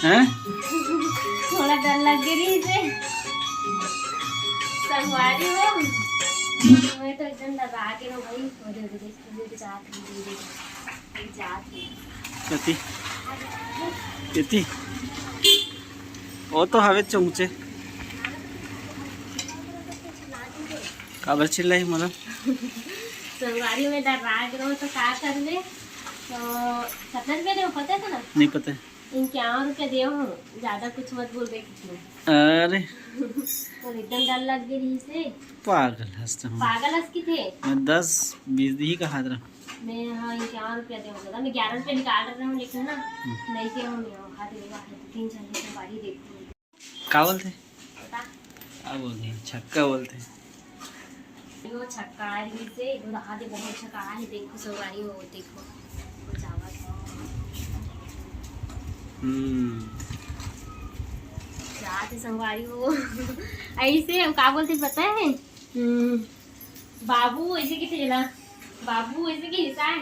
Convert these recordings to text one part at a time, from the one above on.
हैं? थोड़ा डर लग रही से संगवारी हो। मैं तो एकदम डरा के ना भाई और जाती कति कति ओ तो हवे ऊंचे काबर चिल्लाई मतलब संगवारी में डरा के रहो तो क्या कर ले। तो 70 रुपया दो पता है ना? नहीं पता है। ₹51 दे ज्यादा कुछ मत बोल रहे किसी अरे और एकदम डर लग गई से पागल हंसता हूँ पागल हंस की थे। मैं 10-20 ही कहा था मैं हाँ ₹51 दूंगा। मैं 11 रुपये निकाल रहा हूँ लेकिन ना नहीं के हूँ खाते 3-4 संगवारी देखो क्या बोलते पता क्या बोलते छक्का बोलते वो छक्का रही से हाथे बहुत छक्का है। देखो संगवारी हो देखो कुछ आवाज जाते संगवारी हो ऐसे हम क्या बोलते पता है? बाबू ऐसे कितने जना बाबू ऐसे की हिस्सा है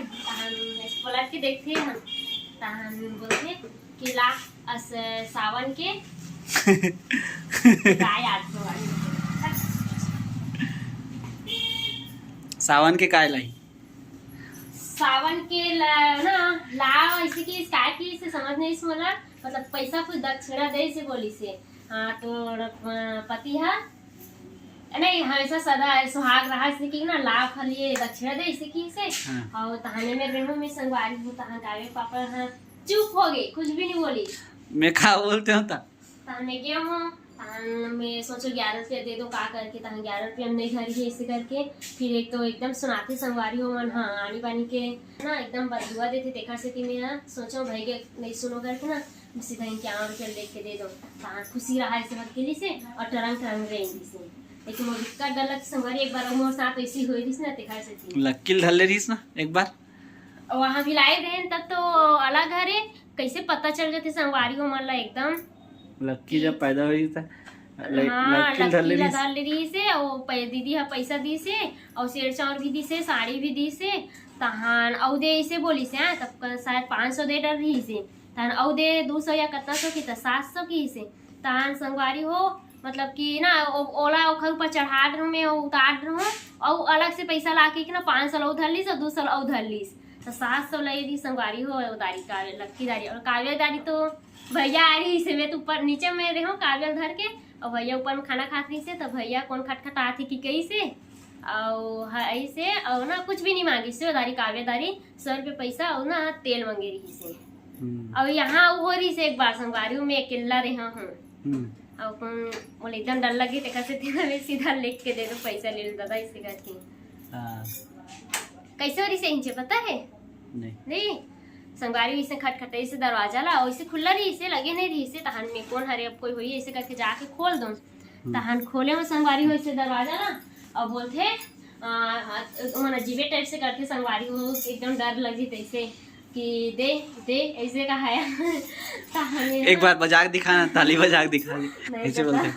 पलट के देखते हैं तहन बोलते कि ला सावन के काय आज सावन के काय लाई सावन के ना ला ऐसे की काय की से समझ नहीं से मला मतलब पैसा कुछ दक्षिणा दे से बोली से। हाँ तो पति है नहीं हमेशा सदा सुहाग रहा से कि ना लाभ खाली दक्षिणा दे इसे की से। और तहाने में रेणु में संगवारी हूँ तहां गावे पापा हाँ चुप हो गई कुछ भी नहीं बोली। मैं क्या बोलते हूँ तहां में गया हूँ मैं सोचो 11 रुपया दे दो का करके तहां 11 रुपया नहीं घर ही ऐसे करके फिर एक तो एकदम सुनाते संगवारी हो मन हाँ आनी पानी के ना एकदम बदुआ देते देखा से कि मैं सोचो भाई के नहीं सुनो करके ना सीधा 51 रुपया लेके के दे दो तहां खुशी रहा ऐसे मत के लिए से और टरंग टरंग रहेंगी से। लेकिन वो दिक्कत डलक संगवारी एक बार मोर साथ ऐसी हुई थी ना देखा से थी लक्कील धर ले रहीस ना एक बार वहाँ भी लाए थे तब तो अलग है कैसे पता चल जाते संगवारी हो मन ला एकदम लक्की जब पैदा हुई था हाँ लक्कील धर ले लगा ले रही से और दीदी हा पैसा दी से और शेर चाउर भी दी से साड़ी भी दी से तहान औ दे ऐसे बोली से तब शायद 500 दे डर रही से तहान औ दे 200 या कितना सौ की 700 की से तहान संगवारी हो मतलब कि ना ओला ओखर ऊपर चढ़ा रहा मैं उतार रहा हूँ और अलग से पैसा ला के ना 500 उधर लीस और 200 उधर लीस तो 700 ले दी संगवारी हो उदारी काव्य लक्की दारी और काव्य दारी तो भैया आ रही से मैं तो ऊपर नीचे में रही हूँ काव्य धर के और भैया ऊपर में खाना खाती से तो भैया कौन खटखटा थी कि कहीं से और ऐसे और ना कुछ भी नहीं मांगी से उदारी काव्यदारी 100 रुपये पैसा और ना तेल मांगे रही से। और यहाँ हो रही से एक बार संगवारी में अकेला रहा हूँ और बोले एकदम डर लगी देखा से मैं सीधा लिख के दे दो पैसा ले लो दादा इसे करके कैसे हो रही से इंचे पता है नहीं संगवारी इसे खटखटे से दरवाजा ला और इसे खुला रही इसे लगे नहीं रही से तहन में कौन हरे अब कोई हुई ऐसे करके जाके खोल दो तहन खोले में संगवारी हो इसे दरवाजा ना और बोलते मन अजीबे टाइप से करके संगवारी हो एकदम डर लगी तैसे कि दे दे ऐसे कहा है एक बार मजाक दिखाना ताली मजाक दिखा ऐसे बोलते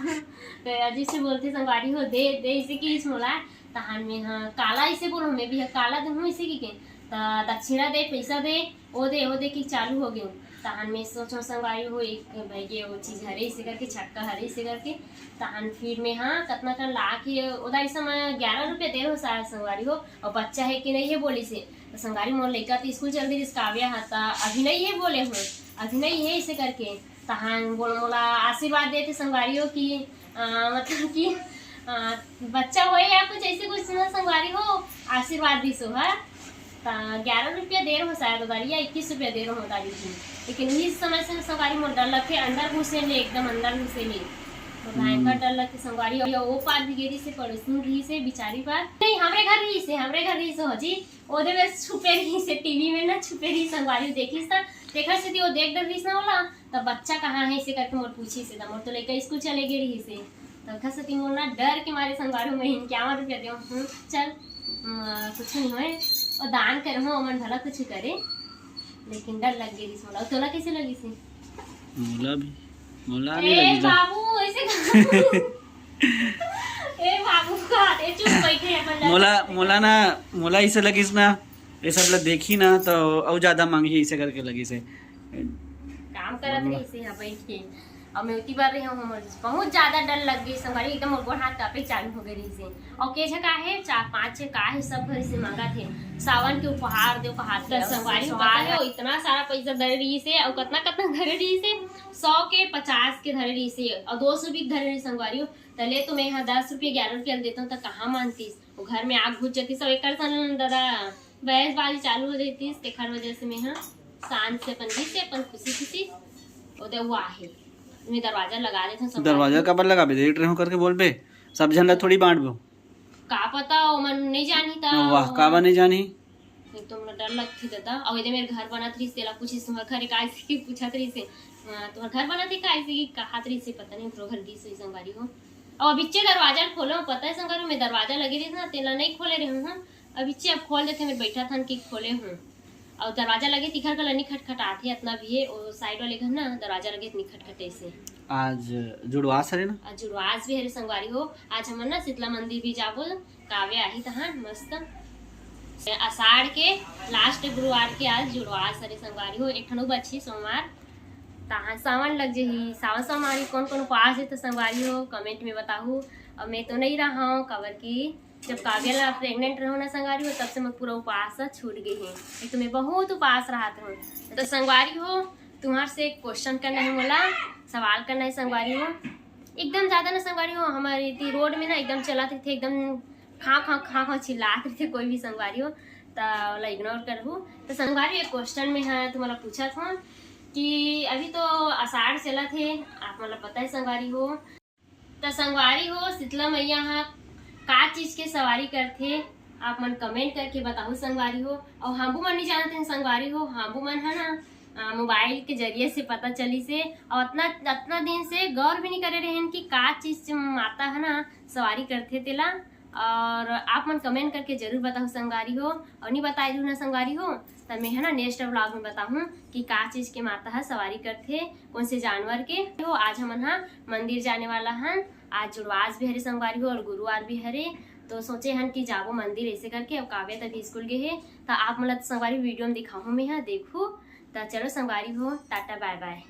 तो अजीब से बोलते संगवारी हो दे दे इसे की मोला तहन में हाँ काला इसे बोलो मैं भी काला दूँ इसे की दक्षिणा दे पैसा दे वो दे कि चालू हो गई तहन में सोचो संगवारी हो एक भाई के वो चीज हरे इसे करके छक्का हरे इसे करके तहन फिर में हाँ कतना कर ला के उधर समय 11 रुपये दे हो सारा संगवारी हो और बच्चा है कि नहीं है बोली से तो संगवारी मोर लेकर तो स्कूल चल रही काव्या था अभी नहीं है बोले हो अभी नहीं है इसे करके तहन बोल मोला आशीर्वाद देते संगवारी हो कि मतलब कि बच्चा हो या कुछ ऐसे कुछ संगवारी हो आशीर्वाद दी सो है 11 रुपया दे रहा शायद उधारी या 21 रुपया दे रहा हूँ उधारी की। लेकिन इस समय से संगवारी मोर डर लगते अंदर घुसे ले एकदम अंदर घुसे ले तो भयंकर डर लगते संगवारी वो पार भी गेरी से पड़ोसी रही से बिचारी पार नहीं हमारे घर रही से हजी ओदे में छुपे रही से टीवी में ना छुपे रही संगवारी देखी देखा से वो देख डर रही ना होला तब बच्चा कहाँ है इसे करके मोर पूछी से मोर तो लेकर स्कूल चले गए रही से तब खा सती मोर ना डर के मारे संगवारी में 51 रुपया दे चल कुछ नहीं होए और दान कर मन भला कुछ करे लेकिन डर लग गई मोला तोला कैसे लगी से मोला नहीं लगी बाबू ऐसे ए बाबू का ए चुप बैठे अपन मोला इसे लगी ना ये सब लोग देखी ना तो और ज्यादा मांगी इसे करके लगी से का काम करत रही से बैठ के और मैं उती बार रही हूँ बहुत ज्यादा डर लग गई संगवारी एकदम और हाथ कापे चालू हो गई रही से और के का है 4-5 का है सब घर से मांगा थे सावन के उपहार दे उपहार थे संगवारी है इतना सारा पैसा धरे रही से और कितना कितना धरे रही से 100 के 50 के धरे रही से और 200 भी धरे रही संगवारी तले तो मैं यहाँ 10 रुपये 11 रुपये देता हूँ तो कहाँ मानतीस वो घर में आग घुस जाती सब एक दादा बहसबाजी चालू हो जाती तेखर वजह से मैं यहाँ शांत से अपन से अपन खुशी और वो आहे मैं दरवाजा लगा देता हूँ दरवाजा कब लगा बे देख रहे हो करके बोल बे सब जन ला थोड़ी बांट बो का पता ओ मन नहीं जानी था वाह काबा नहीं जानी तो मैं डर लगती दादा और इधर मेरे घर बना थी तेला कुछ तुम्हारे घर का ऐसे पूछा थी से तुम्हारे घर बना थी का ऐसे कहा थी से पता नहीं प्रो घर दी से संगवारी हो और अबिच्चे दरवाजा खोलो पता है संगवारी में दरवाजा लगे रही था तेला नहीं खोले रहे हूँ अबिच्चे अब खोल देते मैं बैठा था कि खोले हूँ और दरवाजा लगे तिखर का लनी खटखटाते इतना भी है और साइड वाले घर ना दरवाजा लगे इतनी खटखटे से आज जुड़वास है ना आज जुड़वास भी हरे संगवारी हो आज हम ना शीतला मंदिर भी जाबो काव्य आई तहाँ मस्त आषाढ़ के लास्ट गुरुवार के आज जुड़वास हरे संगवारी हो एक ठनो बच्ची सोमवार तहाँ सावन लग जाही सावन सोमवारी कौन कौन उपवास है तो संगवारी हो कमेंट में बताओ और मैं तो नहीं रहा हूँ कवर की जब काव्या प्रेग्नेंट रहो ना संगवारी हो तब से मैं पूरा उपवास छूट गई है एक तो मैं बहुत उपवास रहा हूँ तो संगवारी हो तुम्हारे से क्वेश्चन करना है बोला सवाल करना है संगवारी हो एकदम ज़्यादा ना संगवारी हो हमारी रोड में ना एकदम चलाते थे एकदम खाँ चिल्लाते थे कोई भी संगवारी हो तो इग्नोर करूँ तो संगवारी एक क्वेश्चन में है तुम्हारा पूछा था कि अभी तो आषाढ़ चला थे आप मतलब पता है संगवारी हो तो संगवारी हो शीतला मैया हाँ का चीज के सवारी करते आप मन कमेंट करके बताओ संगवारी हो और हमबू मन नहीं जानते हैं संगवारी हो हमबू मन है ना मोबाइल के जरिए से पता चली से और इतना दिन से गौर भी नहीं करे रहे हैं कि का चीज माता है ना सवारी करते तेला और आप मन कमेंट करके जरूर बताओ संगवारी हो और नहीं बताई दू ना संगवारी हो तब मैं है ना नेक्स्ट व्लॉग में बताऊँ कि का चीज के माता है सवारी करते कौन से जानवर के हो आज हम हाँ मंदिर जाने वाला हैं आज जुड़वास भी हरे संगवारी हो और गुरुवार भी हरे तो सोचे हन कि जाबो मंदिर ऐसे करके अब काव्य तभी स्कूल गए है तो आप मतलब संगवारी वीडियो में दिखाऊँ मैं यहाँ देखूँ तो चलो संगवारी हो टाटा बाय बाय।